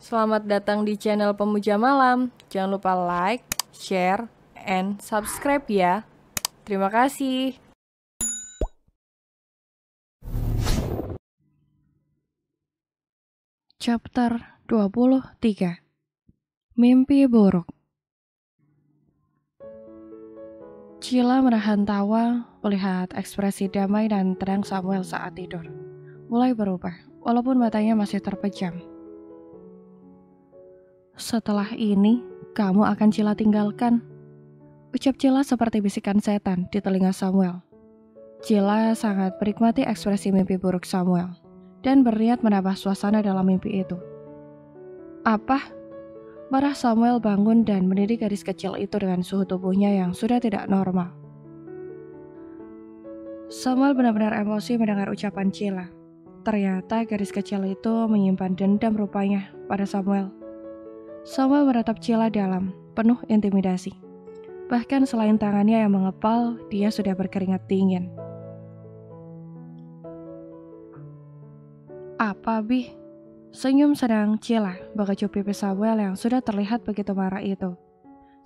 Selamat datang di channel Pemuja Malam. Jangan lupa like, share, and subscribe ya. Terima kasih. Chapter 23. Mimpi buruk. Cila menahan tawa melihat ekspresi damai dan tenang Samuel saat tidur. Mulai berubah, walaupun matanya masih terpejam. Setelah ini, kamu akan Cila tinggalkan. Ucap Cila seperti bisikan setan di telinga Samuel. Cila sangat menikmati ekspresi mimpi buruk Samuel dan berniat menambah suasana dalam mimpi itu. Apa? Marah Samuel bangun dan mendidik gadis kecil itu dengan suhu tubuhnya yang sudah tidak normal. Samuel benar-benar emosi mendengar ucapan Cila. Ternyata gadis kecil itu menyimpan dendam rupanya pada Samuel. Samuel menatap Cila dalam, penuh intimidasi. Bahkan selain tangannya yang mengepal, dia sudah berkeringat dingin. Apa, Bi? Senyum sedang Cila mengecup pipi Samuel yang sudah terlihat begitu marah itu.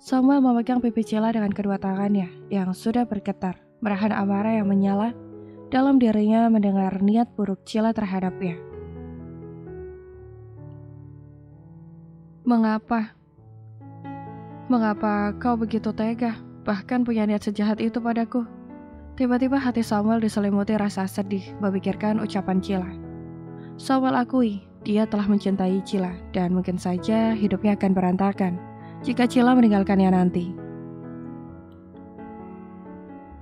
Samuel memegang pipi Cila dengan kedua tangannya yang sudah bergetar, menahan amarah yang menyala dalam dirinya mendengar niat buruk Cila terhadapnya. Mengapa? Mengapa kau begitu tega, bahkan punya niat sejahat itu padaku? Tiba-tiba hati Samuel diselimuti rasa sedih memikirkan ucapan Cila. Samuel akui dia telah mencintai Cila dan mungkin saja hidupnya akan berantakan jika Cila meninggalkannya nanti.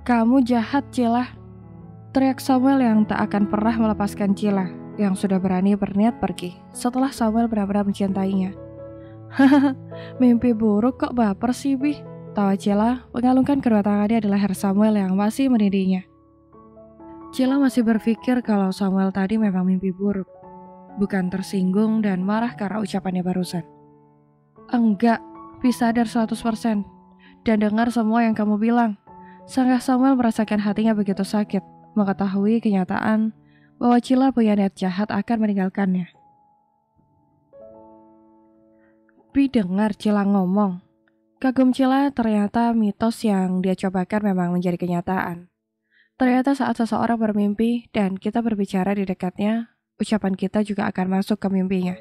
Kamu jahat, Cila, teriak Samuel yang tak akan pernah melepaskan Cila yang sudah berani berniat pergi setelah Samuel benar-benar mencintainya. Hahaha, mimpi buruk kok baper sih, Bi? Tawa Cila mengalungkan kedua tangannya di leher Samuel yang masih mendidinya. Cila masih berpikir kalau Samuel tadi memang mimpi buruk, bukan tersinggung dan marah karena ucapannya barusan. Enggak, Bi sadar 100% dan dengar semua yang kamu bilang. Sanggah Samuel merasakan hatinya begitu sakit, mengetahui kenyataan bahwa Cila punya niat jahat akan meninggalkannya. Bi dengar Cila ngomong. Kagum Cila ternyata mitos yang dia cobakan memang menjadi kenyataan. Ternyata saat seseorang bermimpi dan kita berbicara di dekatnya, ucapan kita juga akan masuk ke mimpinya.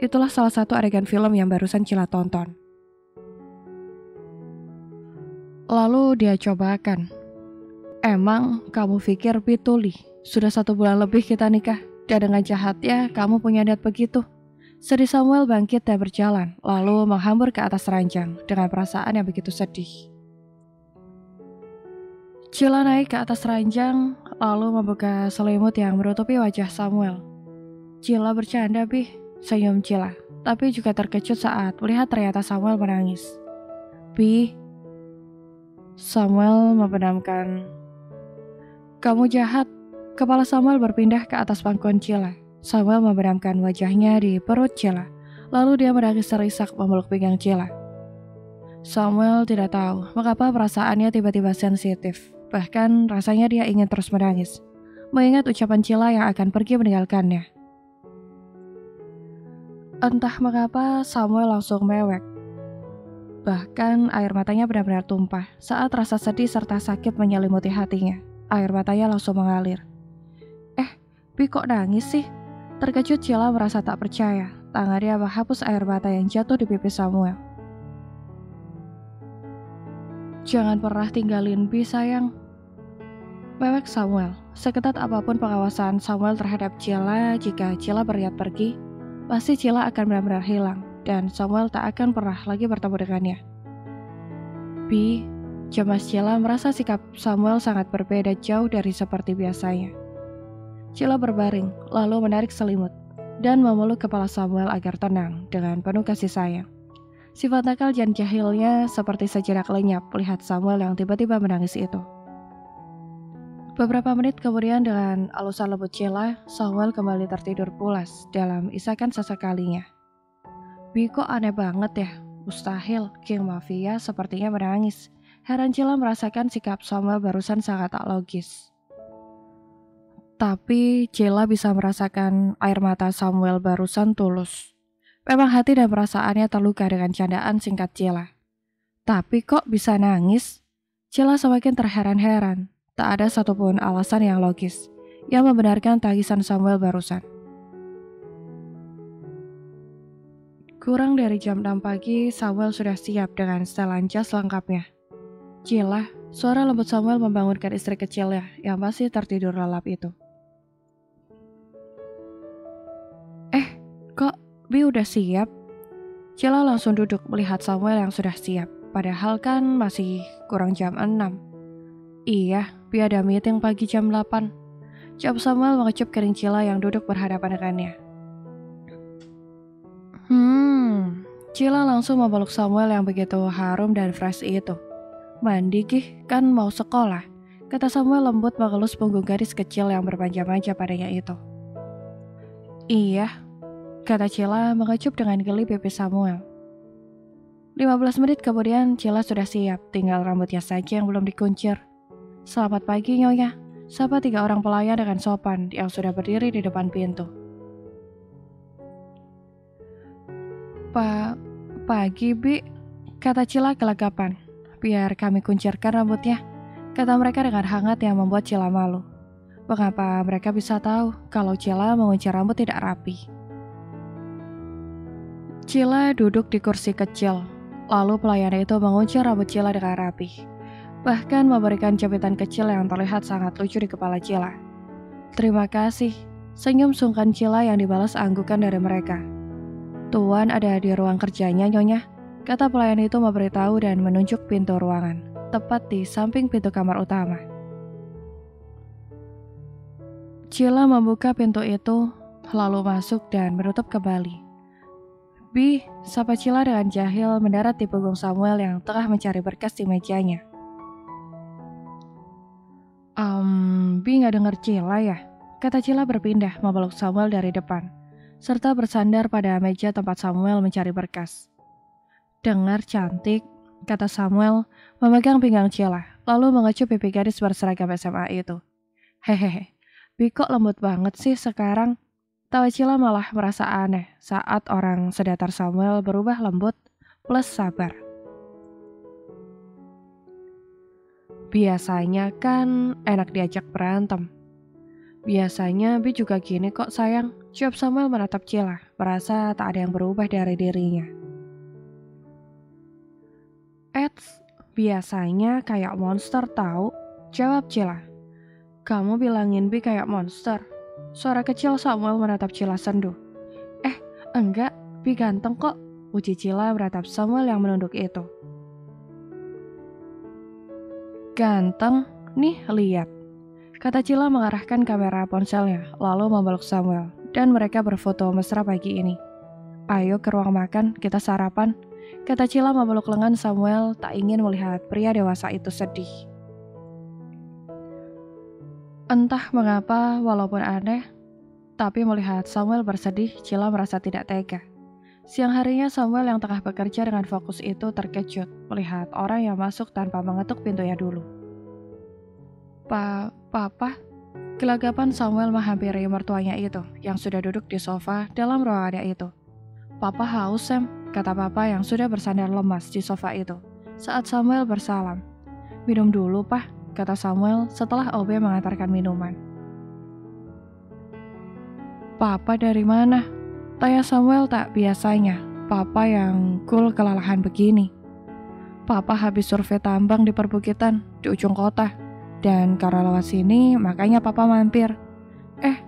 Itulah salah satu adegan film yang barusan Cila tonton. Lalu dia cobakan. Emang kamu pikir Pituli, sudah 1 bulan lebih kita nikah, dan dengan jahatnya kamu punya niat begitu? Sedih Samuel bangkit dan berjalan, lalu menghambur ke atas ranjang dengan perasaan yang begitu sedih. Cila naik ke atas ranjang, lalu membuka selimut yang menutupi wajah Samuel. Cila bercanda, Bi, senyum Cila, tapi juga terkejut saat melihat ternyata Samuel menangis. Bi, Samuel membenamkan. Kamu jahat. Kepala Samuel berpindah ke atas pangkuan Cila. Samuel membenamkan wajahnya di perut Cila, lalu dia menangis terisak memeluk pinggang Cila. Samuel tidak tahu mengapa perasaannya tiba-tiba sensitif. Bahkan rasanya dia ingin terus menangis, mengingat ucapan Cila yang akan pergi meninggalkannya. Entah mengapa Samuel langsung mewek. Bahkan air matanya benar-benar tumpah saat rasa sedih serta sakit menyelimuti hatinya. Air matanya langsung mengalir. Bi kok nangis sih? Terkejut Cila merasa tak percaya. Tangannya menghapus air mata yang jatuh di pipi Samuel. Jangan pernah tinggalin Bi, sayang. Mewek Samuel. Seketat apapun pengawasan Samuel terhadap Cila, jika Cila berniat pergi, pasti Cila akan benar-benar hilang, dan Samuel tak akan pernah lagi bertemu dengannya. Bi, cemas Cila merasa sikap Samuel sangat berbeda jauh dari seperti biasanya. Cila berbaring, lalu menarik selimut, dan memeluk kepala Samuel agar tenang dengan penuh kasih sayang. Sifat nakal dan jahilnya seperti sejenak lenyap melihat Samuel yang tiba-tiba menangis itu. Beberapa menit kemudian dengan alusan lembut Cila, Samuel kembali tertidur pulas dalam isakan sesekalinya. Bi kok aneh banget ya? Mustahil, King Mafia sepertinya menangis. Heran Cila merasakan sikap Samuel barusan sangat tak logis. Tapi Cila bisa merasakan air mata Samuel barusan tulus. Memang hati dan perasaannya terluka dengan candaan singkat Cila. Tapi kok bisa nangis? Cila semakin terheran-heran. Tak ada satupun alasan yang logis yang membenarkan tangisan Samuel barusan. Kurang dari jam 6 pagi, Samuel sudah siap dengan setelan jas lengkapnya. Cila, suara lembut Samuel membangunkan istri kecilnya yang masih tertidur lelap itu. Kok Bi udah siap? Cila langsung duduk melihat Samuel yang sudah siap, padahal kan masih kurang jam 6. Iya, Bi ada meeting pagi jam 8. Jawab Samuel mengecup kering Cila yang duduk berhadapan dengannya. Cila langsung memeluk Samuel yang begitu harum dan fresh itu. Mandi Gih, kan mau sekolah, kata Samuel lembut mengelus punggung gadis kecil yang bermanja-manja padanya itu. Iya, kata Cila mengecup dengan geli pipi Samuel. 15 menit kemudian Cila sudah siap, tinggal rambutnya saja yang belum dikuncir. Selamat pagi Nyonya, sapa 3 orang pelayan dengan sopan yang sudah berdiri di depan pintu. Pagi Bi, kata Cila gelagapan. Biar kami kuncirkan rambutnya, kata mereka dengan hangat yang membuat Cila malu. Mengapa mereka bisa tahu kalau Cila menguncir rambut tidak rapi? Cila duduk di kursi kecil, lalu pelayan itu menguncir rambut Cila dengan rapi. Bahkan memberikan jepitan kecil yang terlihat sangat lucu di kepala Cila. Terima kasih, senyum sungkan Cila yang dibalas anggukan dari mereka. Tuan ada di ruang kerjanya Nyonya, kata pelayan itu memberitahu dan menunjuk pintu ruangan, tepat di samping pintu kamar utama. Cila membuka pintu itu, lalu masuk dan menutup kembali. Bi, sapa Cila dengan jahil mendarat di punggung Samuel yang tengah mencari berkas di mejanya. Bi nggak denger Cila ya? Kata Cila berpindah memeluk Samuel dari depan, serta bersandar pada meja tempat Samuel mencari berkas. Dengar cantik, kata Samuel memegang pinggang Cila, lalu mengecup pipi gadis berseragam SMA itu. Hehehe, Bi kok lembut banget sih sekarang? Tawa Cila malah merasa aneh saat orang sedatar Samuel berubah lembut plus sabar. Biasanya kan enak diajak berantem. Biasanya Bi juga gini kok sayang, jawab Samuel menatap Cila, merasa tak ada yang berubah dari dirinya. Biasanya kayak monster tahu, jawab Cila. Kamu bilangin Bi kayak monster. Suara kecil Samuel menatap Cila sendu. Enggak, Bi ganteng kok, uji Cila menatap Samuel yang menunduk itu. Ganteng? Nih, lihat. Kata Cila mengarahkan kamera ponselnya, lalu memeluk Samuel, dan mereka berfoto mesra pagi ini. Ayo ke ruang makan, kita sarapan. Kata Cila memeluk lengan Samuel, tak ingin melihat pria dewasa itu sedih. Entah mengapa, walaupun aneh, tapi melihat Samuel bersedih, Cila merasa tidak tega. Siang harinya Samuel yang tengah bekerja dengan fokus itu terkejut melihat orang yang masuk tanpa mengetuk pintunya dulu. Papa? Gelagapan Samuel menghampiri mertuanya itu yang sudah duduk di sofa dalam ruangannya itu. Papa haus, Sam, kata Papa yang sudah bersandar lemas di sofa itu saat Samuel bersalam. Minum dulu, Pak, kata Samuel setelah OB mengantarkan minuman. Papa dari mana? Tanya Samuel tak biasanya, Papa yang cool kelelahan begini. Papa habis survei tambang di perbukitan di ujung kota. Dan karena lewat sini, makanya Papa mampir.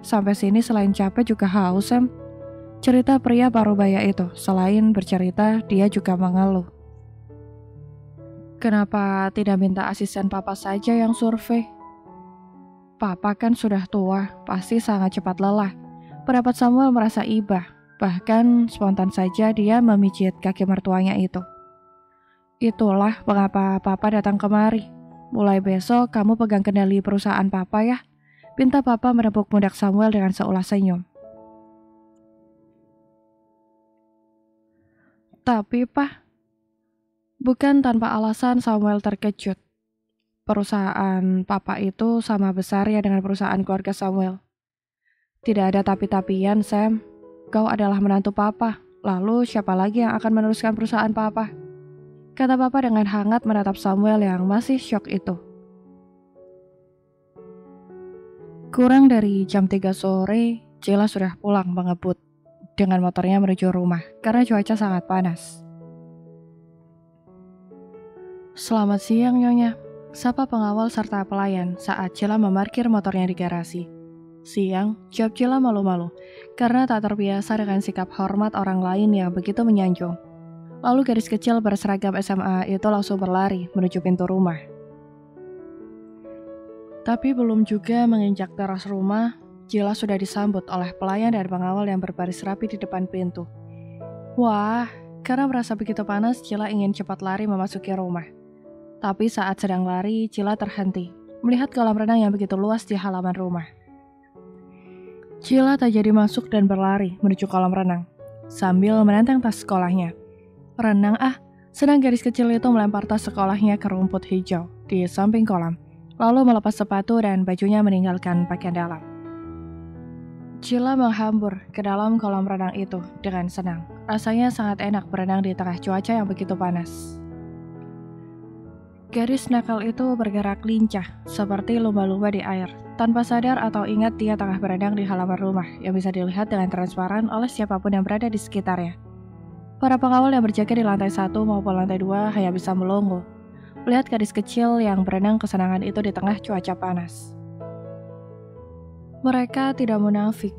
Sampai sini selain capek juga haus, Sam. Cerita pria parubaya itu, selain bercerita, dia juga mengeluh. Kenapa tidak minta asisten Papa saja yang survei? Papa kan sudah tua, pasti sangat cepat lelah. Pendapat Samuel merasa iba, bahkan spontan saja dia memijit kaki mertuanya itu. Itulah mengapa Papa datang kemari. Mulai besok kamu pegang kendali perusahaan Papa ya. Pinta Papa menepuk pundak Samuel dengan seulas senyum. Tapi Pak, bukan tanpa alasan Samuel terkejut. Perusahaan Papa itu sama besar ya dengan perusahaan keluarga Samuel. Tidak ada tapi-tapian, Sam. Kau adalah menantu Papa. Lalu siapa lagi yang akan meneruskan perusahaan papa? Kata papa dengan hangat menatap Samuel yang masih syok itu. Kurang dari jam 3 sore, Cila sudah pulang mengebut dengan motornya menuju rumah karena cuaca sangat panas. Selamat siang, Nyonya. Sapa pengawal serta pelayan saat Cila memarkir motornya di garasi. Siang, jawab Cila malu-malu karena tak terbiasa dengan sikap hormat orang lain yang begitu menyanjung. Lalu gadis kecil berseragam SMA itu langsung berlari menuju pintu rumah. Tapi belum juga menginjak teras rumah, Cila sudah disambut oleh pelayan dan pengawal yang berbaris rapi di depan pintu. Wah, karena merasa begitu panas, Cila ingin cepat lari memasuki rumah. Tapi saat sedang lari, Cila terhenti, melihat kolam renang yang begitu luas di halaman rumah. Cila tak jadi masuk dan berlari menuju kolam renang, sambil menenteng tas sekolahnya. Renang sedang gadis kecil itu melempar tas sekolahnya ke rumput hijau di samping kolam, lalu melepas sepatu dan bajunya meninggalkan pakaian dalam. Cila menghambur ke dalam kolam renang itu dengan senang. Rasanya sangat enak berenang di tengah cuaca yang begitu panas. Gadis nakal itu bergerak lincah seperti lumba-lumba di air. Tanpa sadar atau ingat dia tengah berenang di halaman rumah yang bisa dilihat dengan transparan oleh siapapun yang berada di sekitarnya. Para pengawal yang berjaga di lantai 1 maupun lantai 2 hanya bisa melongo melihat gadis kecil yang berenang kesenangan itu di tengah cuaca panas. Mereka tidak munafik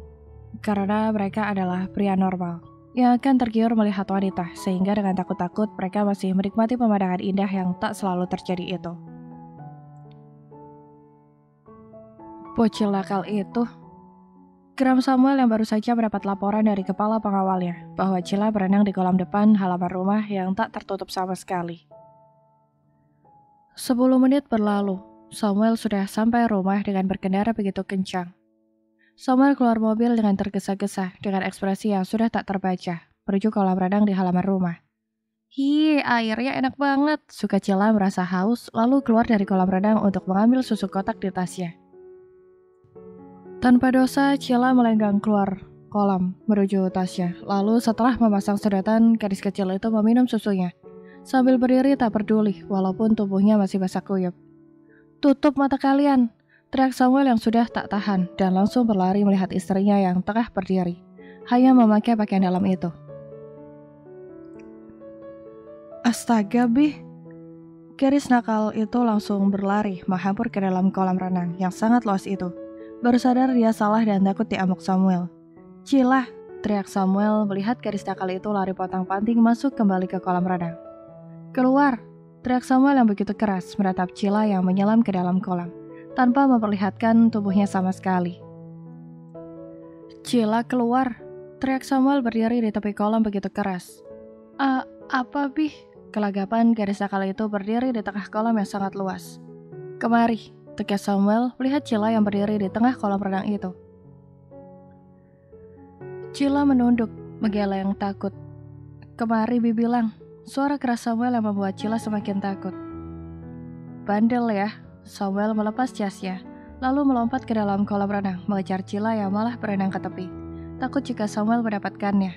karena mereka adalah pria normal yang akan tergiur melihat wanita, sehingga dengan takut-takut mereka masih menikmati pemandangan indah yang tak selalu terjadi itu. Bocil nakal itu. Geram Samuel yang baru saja mendapat laporan dari kepala pengawalnya bahwa Cila berenang di kolam depan halaman rumah yang tak tertutup sama sekali. 10 menit berlalu, Samuel sudah sampai rumah dengan berkendara begitu kencang. Samuel keluar mobil dengan tergesa-gesa dengan ekspresi yang sudah tak terbaca, menuju kolam renang di halaman rumah. Hi, airnya enak banget. Suka Cila merasa haus, lalu keluar dari kolam renang untuk mengambil susu kotak di tasnya. Tanpa dosa, Cila melenggang keluar kolam menuju tasnya. Lalu setelah memasang sedotan, gadis kecil itu meminum susunya. Sambil berdiri tak peduli, walaupun tubuhnya masih basah kuyup. Tutup mata kalian! Teriak Samuel yang sudah tak tahan dan langsung berlari melihat istrinya yang tengah berdiri, hanya memakai pakaian dalam itu. Astaga, Bih! Gadis nakal itu langsung berlari menghampur ke dalam kolam renang yang sangat luas itu. Baru sadar dia salah dan takut diamuk Samuel. Cila! Teriak Samuel melihat gadis nakal itu lari pontang-panting masuk kembali ke kolam renang. Keluar! Teriak Samuel yang begitu keras menatap Cila yang menyelam ke dalam kolam, tanpa memperlihatkan tubuhnya sama sekali. Cila keluar! Teriak Samuel berdiri di tepi kolam begitu keras. Apa, Bih? Kelagapan gadis nakal itu berdiri di tengah kolam yang sangat luas. Kemari, tegas Samuel melihat Cila yang berdiri di tengah kolam renang itu. Cila menunduk, menggeleng takut. Kemari, Bih bilang. Suara keras Samuel yang membuat Cila semakin takut. Bandel ya. Samuel melepas jasnya, lalu melompat ke dalam kolam renang, mengejar Cila yang malah berenang ke tepi, takut jika Samuel mendapatkannya.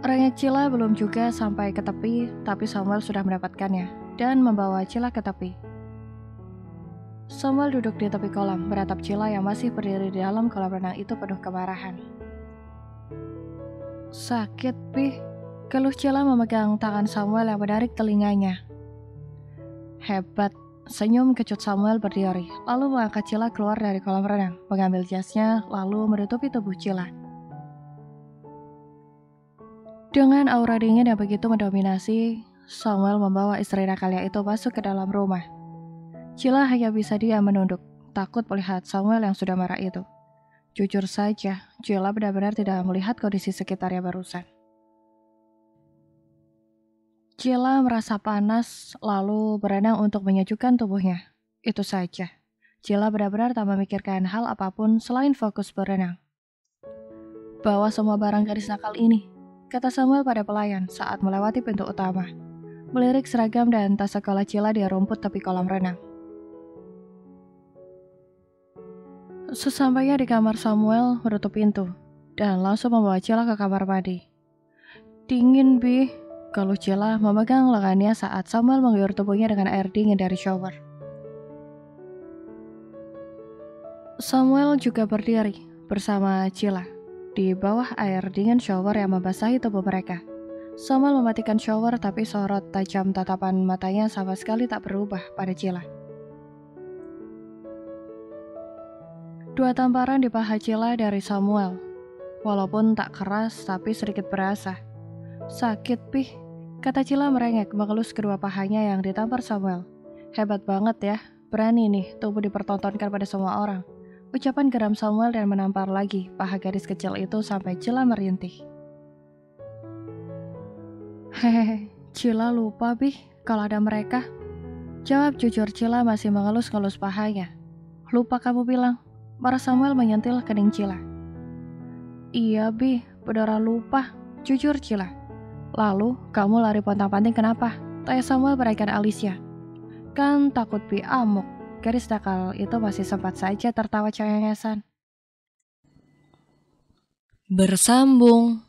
Orangnya Cila belum juga sampai ke tepi, tapi Samuel sudah mendapatkannya, dan membawa Cila ke tepi. Samuel duduk di tepi kolam, menatap Cila yang masih berdiri di dalam kolam renang itu penuh kemarahan. Sakit, Bih. Keluh Cila memegang tangan Samuel yang menarik telinganya. Hebat, senyum kecut Samuel berdiri, lalu mengangkat Cila keluar dari kolam renang, mengambil jasnya, lalu menutupi tubuh Cila. Dengan aura dingin yang begitu mendominasi, Samuel membawa istri nakalnya itu masuk ke dalam rumah. Cila hanya bisa diam menunduk, takut melihat Samuel yang sudah marah itu. Jujur saja, Cila benar-benar tidak melihat kondisi sekitarnya barusan. Cila merasa panas, lalu berenang untuk menyejukkan tubuhnya. Itu saja. Cila benar-benar tak memikirkan hal apapun selain fokus berenang. Bawa semua barang gadis nakal ini, kata Samuel pada pelayan saat melewati pintu utama. Melirik seragam dan tas sekolah Cila di rumput tepi kolam renang. Sesampainya di kamar Samuel menutup pintu, dan langsung membawa Cila ke kamar mandi. Dingin, Bi. Kalau Cila memegang lengannya saat Samuel mengguyur tubuhnya dengan air dingin dari shower. Samuel juga berdiri bersama Cila di bawah air dingin shower yang membasahi tubuh mereka. Samuel mematikan shower tapi sorot tajam tatapan matanya sama sekali tak berubah pada Cila. Dua tamparan di paha Cila dari Samuel. Walaupun tak keras tapi sedikit berasa. Sakit, Pih, kata Cila merengek mengelus kedua pahanya yang ditampar Samuel. Hebat banget ya, berani nih tubuh dipertontonkan pada semua orang. Ucapan geram Samuel dan menampar lagi paha gadis kecil itu sampai Cila merintih. Hehehe, Cila lupa, Bih, kalau ada mereka. Jawab jujur Cila masih mengelus-ngelus pahanya. Lupa kamu bilang, marah Samuel menyentil kening Cila. Iya, Bih, beneran lupa, jujur Cila. Lalu, kamu lari pontang-panting kenapa? Tanya Samuel berikan Alicia. Kan takut Bi amuk. Gadis nakal itu masih sempat saja tertawa cengengesan. Bersambung.